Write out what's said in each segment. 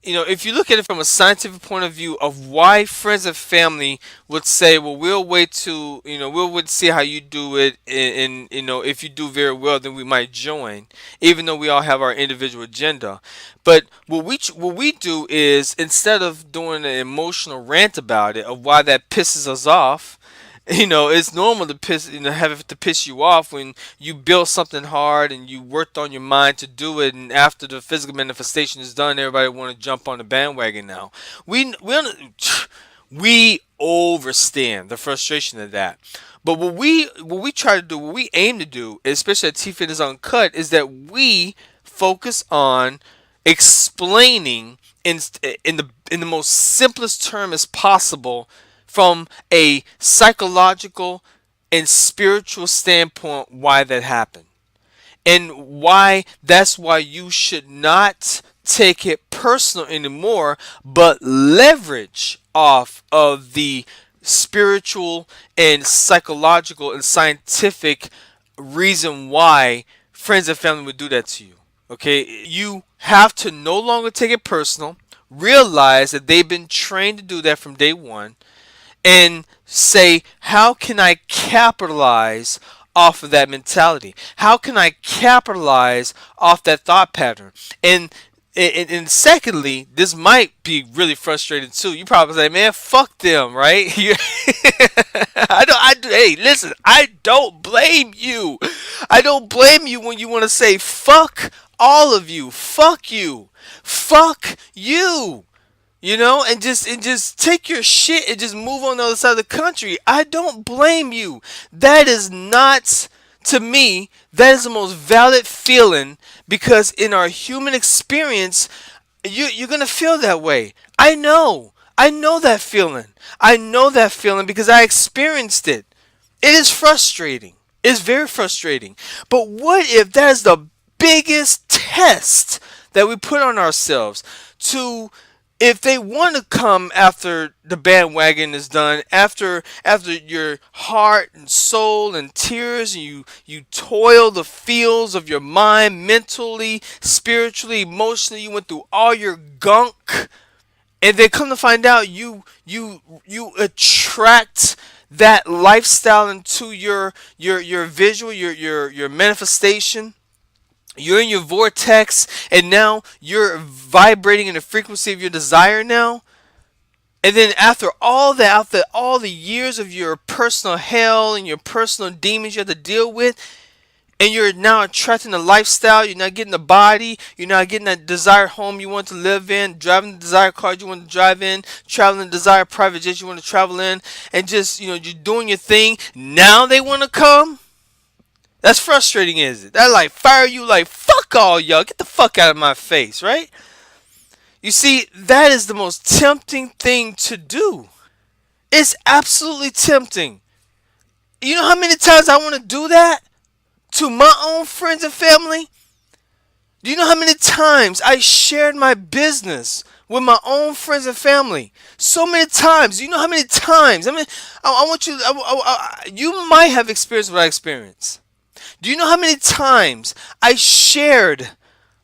If you look at it from a scientific point of view of why friends and family would say, well, we'll wait to see how you do it, and if you do very well, then we might join, even though we all have our individual agenda. But what we do is, instead of doing an emotional rant about it of why that pisses us off, it's normal to have it to piss you off when you build something hard and you worked on your mind to do it, and after the physical manifestation is done, everybody want to jump on the bandwagon now. We overstand the frustration of that. But what we try to do, what we aim to do, especially at T Fitness Uncut, is that we focus on explaining in the most simplest term as possible, from a psychological and spiritual standpoint, why that happened, and why you should not take it personal anymore, but leverage off of the spiritual and psychological and scientific reason why friends and family would do that to you. Okay, you have to no longer take it personal. Realize that they've been trained to do that from day one, and say, how can I capitalize off of that mentality? How can I capitalize off that thought pattern? And secondly, this might be really frustrating too. You probably say, "Man, fuck them," right? Hey, listen, I don't blame you. I don't blame you when you want to say, "Fuck all of you. Fuck you. Fuck you." And just take your shit and just move on the other side of the country. I don't blame you. That is not, to me, that is the most valid feeling, because in our human experience, you're gonna feel that way. I know that feeling. I know that feeling because I experienced it. It is frustrating. It's very frustrating. But what if that is the biggest test that we put on ourselves, to, if they want to come after the bandwagon is done, after your heart and soul and tears, and you toil the fields of your mind, mentally, spiritually, emotionally, you went through all your gunk, and they come to find out you attract that lifestyle into your visual, your manifestation. You're in your vortex, and now you're vibrating in the frequency of your desire now. And then after all that, after all the years of your personal hell and your personal demons you have to deal with, and you're now attracting a lifestyle, you're not getting the body, you're not getting that desired home you want to live in, driving the desired car you want to drive in, traveling the desired private jet you want to travel in, and just, you're doing your thing. Now they want to come. That's frustrating, is it? That like fire you, like, fuck all y'all, get the fuck out of my face, right? You see, that is the most tempting thing to do. It's absolutely tempting. You know how many times I want to do that to my own friends and family? Do you know how many times I shared my business with my own friends and family? So many times. Do you know how many times? I mean, I want you. You might have experienced what I experienced. Do you know how many times I shared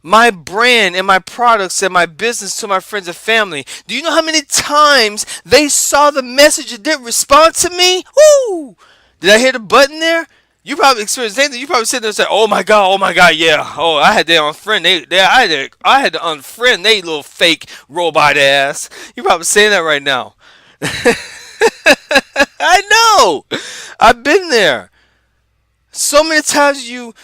my brand and my products and my business to my friends and family? Do you know how many times they saw the message and didn't respond to me? Woo! Did I hit a button there? You probably experienced the same thing. You probably sit there and say, oh my God, yeah. Oh, I had to unfriend. I had to unfriend they little fake robot ass. You probably saying that right now. I know. I've been there. So many times you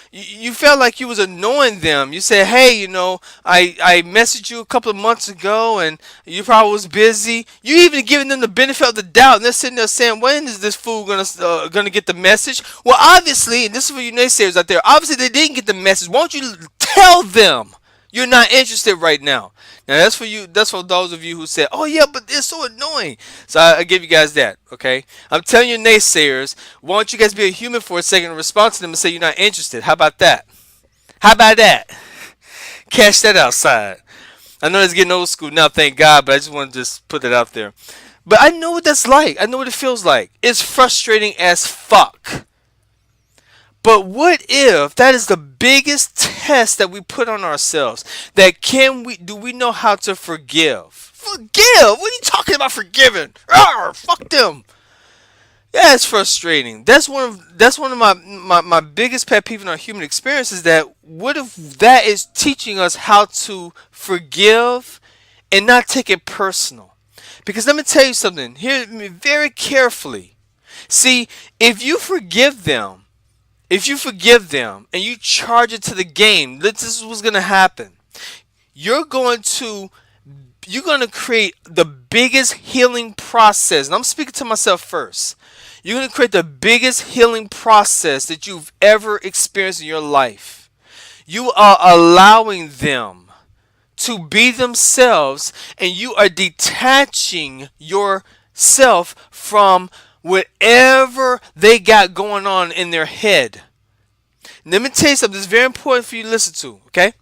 felt like you was annoying them. You said, "Hey, I messaged you a couple of months ago, and you probably was busy." You even giving them the benefit of the doubt, and they're sitting there saying, "When is this fool gonna get the message?" Well, obviously, and this is for you naysayers out there. Obviously, they didn't get the message. Why don't you tell them you're not interested right now? Now that's for you. That's for those of you who said, "Oh yeah, but they're so annoying." So I give you guys that. Okay, I'm telling you, naysayers. Why don't you guys be a human for a second and respond to them and say you're not interested? How about that? How about that? Cash that outside. I know it's getting old school now, thank God, but I just want to just put that out there. But I know what that's like. I know what it feels like. It's frustrating as fuck. But what if that is the biggest test that we put on ourselves? That do we know how to forgive? Forgive? What are you talking about forgiving? Arr, fuck them. Yeah, it's frustrating. That's one of my biggest pet peeve in our human experience is that what if that is teaching us how to forgive and not take it personal? Because let me tell you something. Hear me very carefully. See, if you forgive them and you charge it to the game, this is what's gonna happen. You're going to you're going to create the biggest healing process. And I'm speaking to myself first. You're going to create the biggest healing process that you've ever experienced in your life. You are allowing them to be themselves, and you are detaching yourself from whatever they got going on in their head. Let me tell you something that's very important for you to listen to, okay?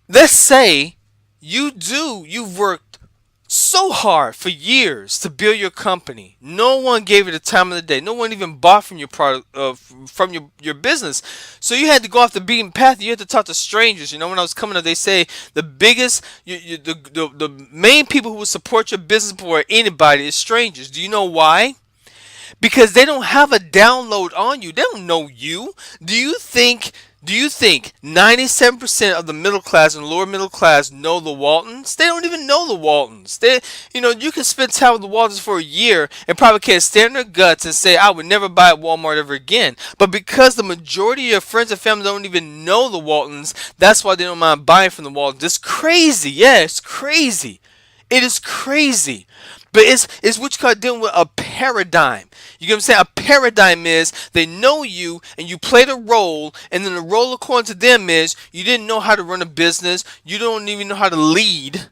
Let's say you've worked so hard for years to build your company. No one gave it the time of the day. No one even bought from your product, from your business. So you had to go off the beaten path. You had to talk to strangers. You know, when I was coming up, they say the biggest, the main people who will support your business before anybody is strangers. Do you know why? Because they don't have a download on you. They don't know you. Do you think 97% of the middle class and lower middle class know the Waltons? They don't even know the Waltons. You can spend time with the Waltons for a year and probably can't stand their guts and say, I would never buy at Walmart ever again. But because the majority of your friends and family don't even know the Waltons, that's why they don't mind buying from the Waltons. It's crazy. Yeah, it's crazy. It is crazy. But it's what you call dealing with a paradigm. You get what I'm saying? A paradigm is they know you and you played a role, and then the role according to them is you didn't know how to run a business, you don't even know how to lead.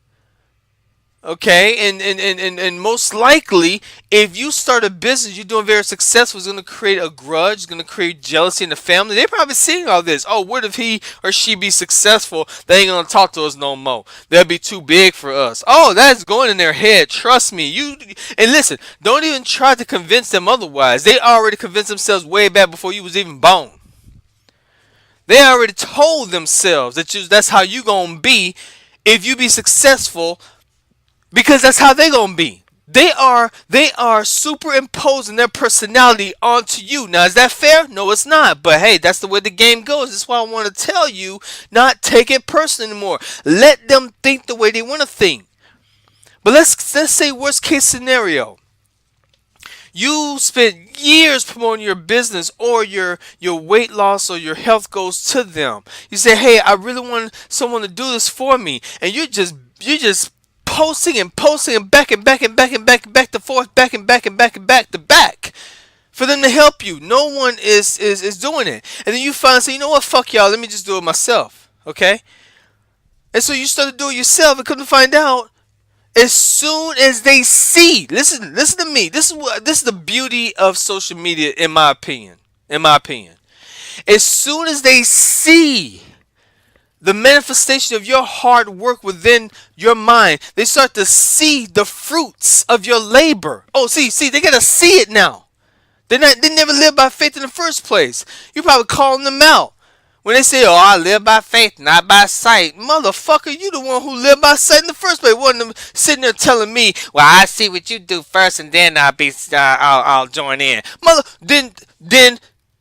Okay, and most likely, if you start a business, you're doing very successful, it's going to create a grudge, it's going to create jealousy in the family. They're probably seeing all this. Oh, what if he or she be successful? They ain't going to talk to us no more. They'll be too big for us. Oh, that's going in their head. Trust me. And listen, don't even try to convince them otherwise. They already convinced themselves way back before you was even born. They already told themselves that's how you going to be if you be successful, because that's how they gonna be. They are superimposing their personality onto you. Now, is that fair? No, it's not. But hey, that's the way the game goes. That's why I want to tell you, not take it personal anymore. Let them think the way they want to think. But let's say worst case scenario. You spent years promoting your business or your weight loss or your health goals to them. You say, hey, I really want someone to do this for me, and you're just posting and posting and back and back and back and back and back to forth, back and back and back and back to back for them to help you. No one is doing it. And then you finally say, you know what, fuck y'all, let me just do it myself. Okay? And so you start to do it yourself, and come to find out, as soon as they see, listen to me. This is the beauty of social media, in my opinion. In my opinion. As soon as they see the manifestation of your hard work within your mind, they start to see the fruits of your labor. Oh, see, they gotta see it now. They never lived by faith in the first place. You probably calling them out when they say, "Oh, I live by faith, not by sight." Motherfucker, you the one who lived by sight in the first place. Wasn't them sitting there telling me, "Well, I see what you do first, and then I'll join in."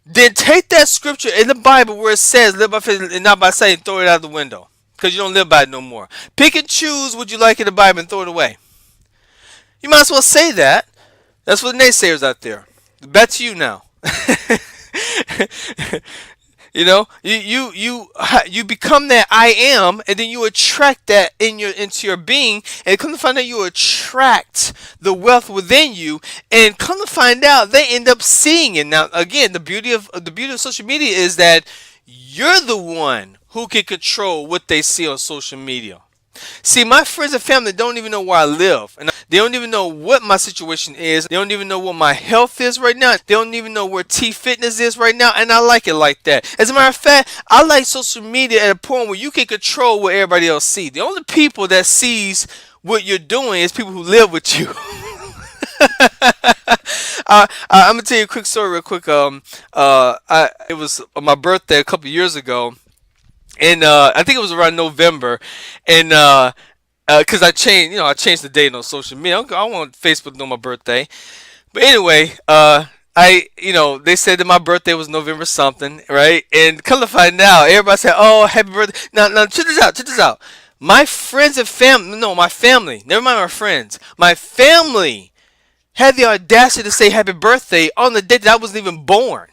Then take that scripture in the Bible where it says live by faith and not by sight and throw it out the window. Because you don't live by it no more. Pick and choose what you like in the Bible and throw it away. You might as well say that. That's for the naysayers out there. Back to you now. You know, you become that I am, and then you attract that into your being, and come to find out you attract the wealth within you, and come to find out they end up seeing it. Now, again, the beauty of social media is that you're the one who can control what they see on social media. See, my friends and family don't even know where I live, and they don't even know what my situation is. They don't even know what my health is right now. They don't even know where T Fitness is right now, and I like it like that. As a matter of fact, I like social media at a point where you can control what everybody else sees. The only people that sees what you're doing is people who live with you. I'm gonna tell you a quick story real quick. It was my birthday a couple years ago, and I think it was around November, and because I changed the date on social media. I don't want Facebook to know my birthday. But anyway, they said that my birthday was November something, right? And come to find out, everybody said, "Oh, happy birthday!" Now, check this out. Check this out. My friends and family, no, my family. Never mind my friends. My family had the audacity to say happy birthday on the day that I wasn't even born.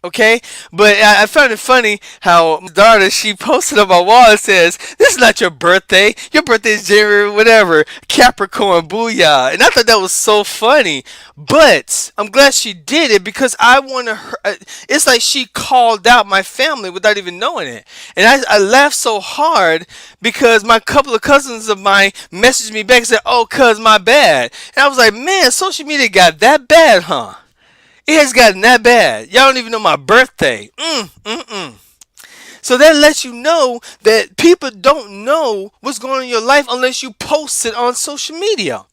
Okay, but I found it funny how my daughter, she posted on my wall and says, "This is not your birthday. Your birthday is January whatever, Capricorn, booyah." And I thought that was so funny. But I'm glad she did it because I wanted her. It's like she called out my family without even knowing it, and I laughed so hard because my couple of cousins of mine messaged me back and said, "Oh, cuz my bad," and I was like, "Man, social media got that bad, huh?" It has gotten that bad. Y'all don't even know my birthday. So that lets you know that people don't know what's going on in your life unless you post it on social media.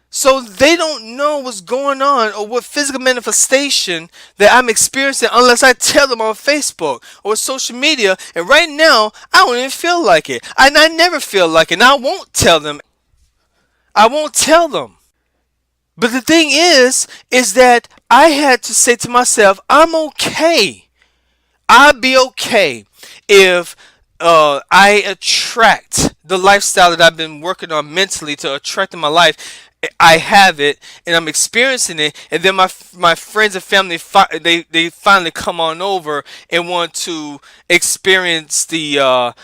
So they don't know what's going on or what physical manifestation that I'm experiencing unless I tell them on Facebook or social media. And right now, I don't even feel like it. I never feel like it. And I won't tell them. I won't tell them. But the thing is that I had to say to myself, I'm okay. I'll be okay if I attract the lifestyle that I've been working on mentally to attract in my life. I have it and I'm experiencing it, and then my friends and family they finally come on over and want to experience the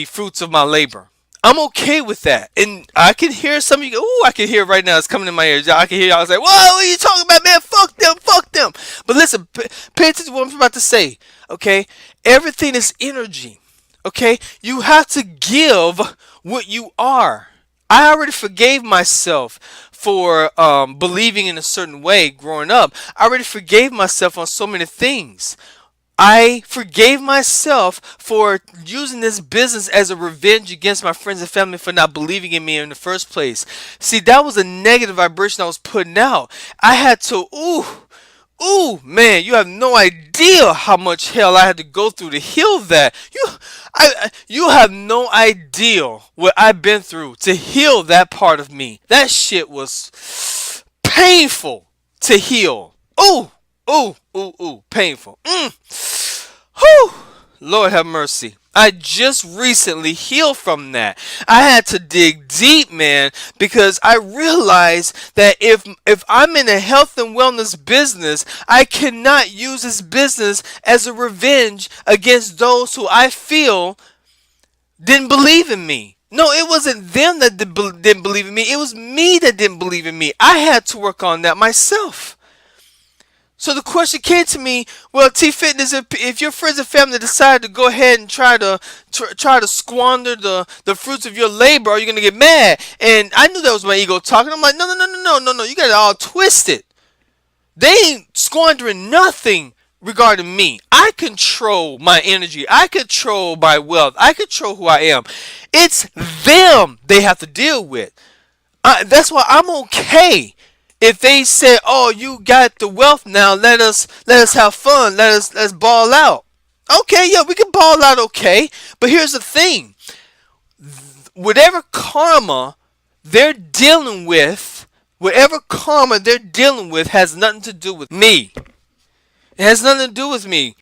fruits of my labor. I'm okay with that, and I can hear some of you. Ooh, I can hear it right now. It's coming in my ears. I can hear y'all say, "Whoa, what are you talking about, man? Fuck them, fuck them." But listen, pay attention to what I'm about to say. Okay, everything is energy. Okay, you have to give what you are. I already forgave myself for believing in a certain way growing up. I already forgave myself on so many things. I forgave myself for using this business as a revenge against my friends and family for not believing in me in the first place. See, that was a negative vibration I was putting out. I had to, man, you have no idea how much hell I had to go through to heal that. You have no idea what I've been through to heal that part of me. That shit was painful to heal. Painful. Whew. Lord have mercy. I just recently healed from that. I had to dig deep, man, because I realized that if I'm in a health and wellness business, I cannot use this business as a revenge against those who I feel didn't believe in me. No, it wasn't them that didn't believe in me. It was me that didn't believe in me. I had to work on that myself. So the question came to me, well, T Fitness, if your friends and family decide to go ahead and try to squander the fruits of your labor, are you gonna get mad? And I knew that was my ego talking. I'm like, no, you got it all twisted. They ain't squandering nothing regarding me. I control my energy. I control my wealth. I control who I am. It's them they have to deal with. That's why I'm okay. If they say, "Oh, you got the wealth now, let us have fun, let's ball out." Okay, yeah, we can ball out, okay. But here's the thing: whatever karma they're dealing with, has nothing to do with me. It has nothing to do with me.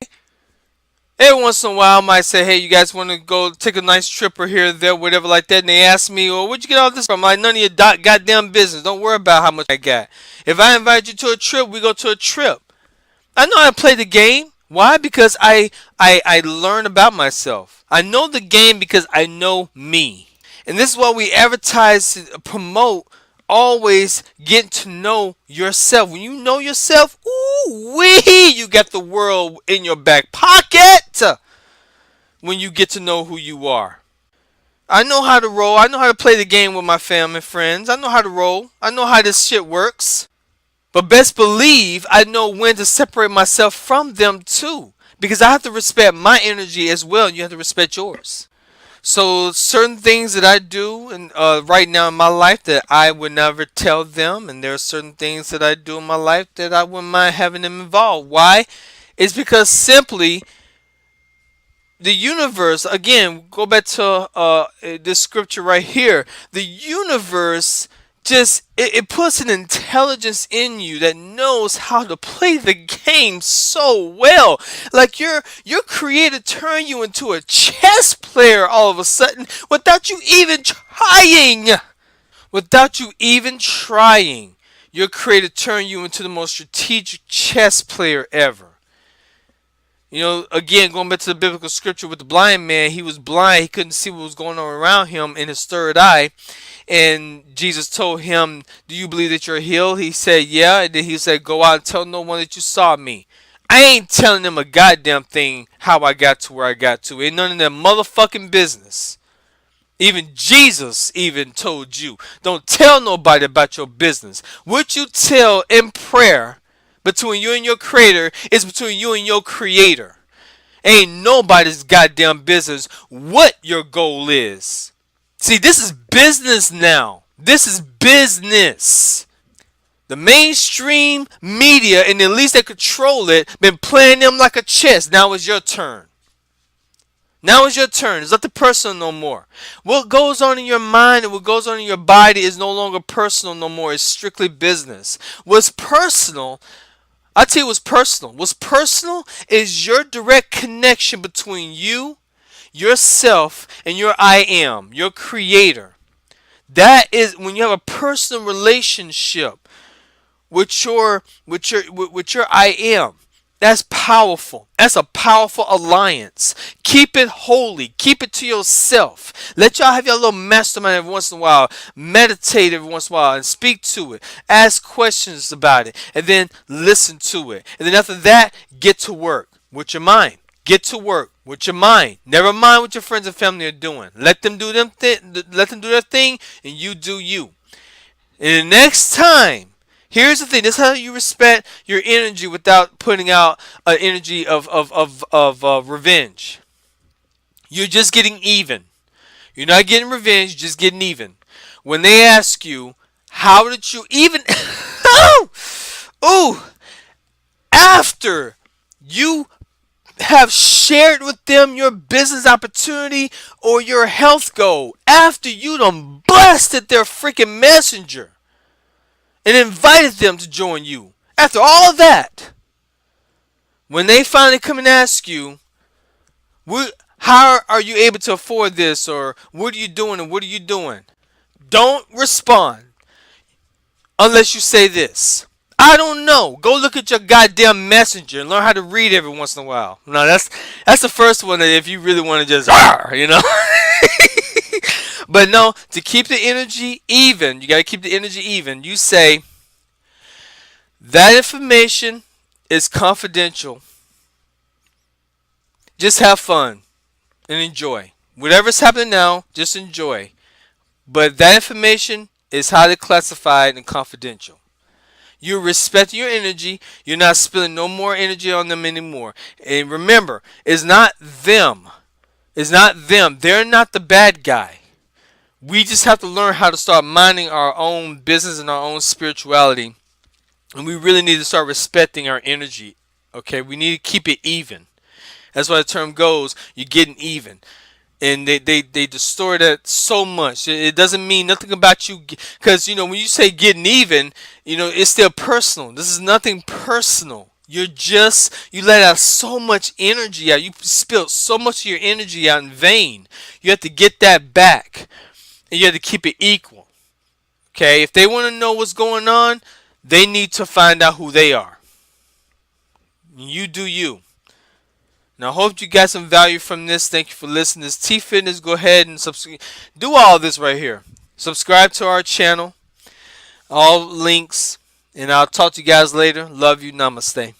Every once in a while, I might say, "Hey, you guys want to go take a nice trip or here or there, whatever like that," and they ask me, "Well, where'd you get all this from?" I'm like, "None of your goddamn business. Don't worry about how much I got. If I invite you to a trip, we go to a trip." I know how to play the game. Why? Because I learn about myself. I know the game because I know me. And this is what we advertise, promote. Always get to know yourself. When you know yourself, you got the world in your back pocket. When you get to know who you are, I know how to roll. I know how to play the game with my family and friends. I know how to roll. I know how this shit works. But best believe I know when to separate myself from them too, because I have to respect my energy as well, and you have to respect yours. So certain things that I do and right now in my life that I would never tell them, and there are certain things that I do in my life that I wouldn't mind having them involved. Why? It's because simply the universe, again, go back to this scripture right here. The universe just it puts an intelligence in you that knows how to play the game so well. Like your creator turn you into a chess player all of a sudden without you even trying. Without you even trying. Your creator turn you into the most strategic chess player ever. You know, again, going back to the biblical scripture with the blind man, he was blind. He couldn't see what was going on around him in his third eye. And Jesus told him, "Do you believe that you're healed?" He said, "Yeah." And then he said, "Go out and tell no one that you saw me." I ain't telling them a goddamn thing how I got to where I got to. Ain't none of their motherfucking business. Even Jesus even told you, don't tell nobody about your business. What you tell in prayer between you and your creator is between you and your creator. Ain't nobody's goddamn business what your goal is. See, this is business now. This is business. The mainstream media and the elites that control it been playing them like a chess. Now it's your turn. Now it's your turn. It's not the personal no more. What goes on in your mind and what goes on in your body is no longer personal no more. It's strictly business. What's personal, I'll tell you what's personal. What's personal is your direct connection between you, yourself, and your I am, your creator. That is when you have a personal relationship with your I am. That's powerful. That's a powerful alliance. Keep it holy. Keep it to yourself. Let y'all have your little mastermind every once in a while. Meditate every once in a while and speak to it. Ask questions about it. And then listen to it. And then after that, get to work with your mind. Get to work with your mind. Never mind what your friends and family are doing. Let them do let them do their thing and you do you. And the next time, here's the thing. This is how you respect your energy without putting out an energy of revenge. You're just getting even. You're not getting revenge. You're just getting even. When they ask you, how did you even... Ooh! After you have shared with them your business opportunity or your health goal, after you done blasted their freaking messenger and invited them to join you. After all of that, when they finally come and ask you, how are you able to afford this, or what are you doing and what are you doing? Don't respond unless you say this. I don't know. Go look at your goddamn messenger and learn how to read every once in a while. No, that's the first one that if you really want to just, you know. But no, to keep the energy even, you got to keep the energy even. You say, that information is confidential. Just have fun and enjoy. Whatever's happening now, just enjoy. But that information is highly classified and confidential. You're respecting your energy. You're not spilling no more energy on them anymore. And remember, it's not them. It's not them. They're not the bad guy. We just have to learn how to start minding our own business and our own spirituality. And we really need to start respecting our energy. Okay? We need to keep it even. That's why the term goes, you're getting even. And they distort that so much. It doesn't mean nothing about you. Because, when you say getting even, it's still personal. This is nothing personal. You let out so much energy out. You spilled so much of your energy out in vain. You have to get that back. And you have to keep it equal. Okay? If they want to know what's going on, they need to find out who they are. You do you. Now, I hope you got some value from this. Thank you for listening. This T Fitness. Go ahead and subscribe. Do all this right here. Subscribe to our channel. All links. And I'll talk to you guys later. Love you. Namaste.